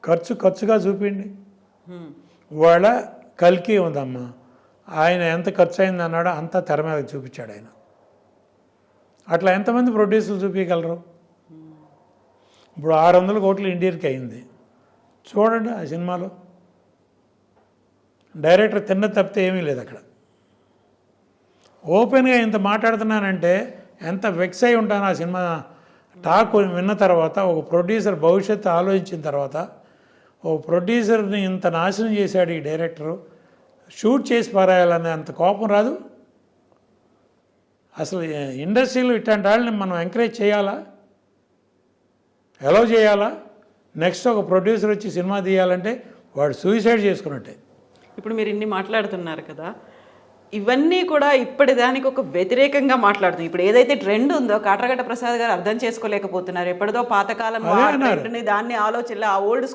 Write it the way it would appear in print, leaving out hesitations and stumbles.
ఖర్చుగా చూపిండి. ఇవాళ కల్కి ఉందమ్మా, ఆయన ఎంత ఖర్చు అయింది అన్నాడో అంతా తెర మీద చూపించాడు ఆయన. అట్లా ఎంతమంది ప్రొడ్యూసర్లు చూపించగలరు? ఇప్పుడు 600 కోట్లు ఇండియన్కి అయింది చూడండి. ఆ సినిమాలో డైరెక్టర్ తిన్న తప్పితే ఏమీ లేదు అక్కడ. ఓపెన్గా ఇంత మాట్లాడుతున్నానంటే ఎంత వెక్స్ అయి ఉంటాను ఆ సినిమా టాక్ విన్న తర్వాత. ఒక ప్రొడ్యూసర్ భవిష్యత్తు ఆలోచించిన తర్వాత, ఒక ప్రొడ్యూసర్ని ఇంత నాశనం చేశాడు ఈ డైరెక్టరు, షూట్ చేసి పారాయాలనే అంత కోపం రాదు? అసలు ఇండస్ట్రీలో ఇట్లాంటి వాళ్ళని మనం ఎంకరేజ్ చేయాలా, అలౌ చేయాలా? నెక్స్ట్ ఒక ప్రొడ్యూసర్ వచ్చి సినిమా తీయాలంటే వాడు సూసైడ్ చేసుకున్నట్టే. ఇప్పుడు మీరు ఇన్ని మాట్లాడుతున్నారు కదా, ఇవన్నీ కూడా ఇప్పటిదానికి ఒక వ్యతిరేకంగా మాట్లాడుతుంది. ఇప్పుడు ఏదైతే ట్రెండ్ ఉందో కాట్రగడ్డ ప్రసాద్ గారు అర్థం చేసుకోలేకపోతున్నారు. ఎప్పటిదో పాతకాలం దాన్ని ఆలోచనలో ఆ ఓల్డ్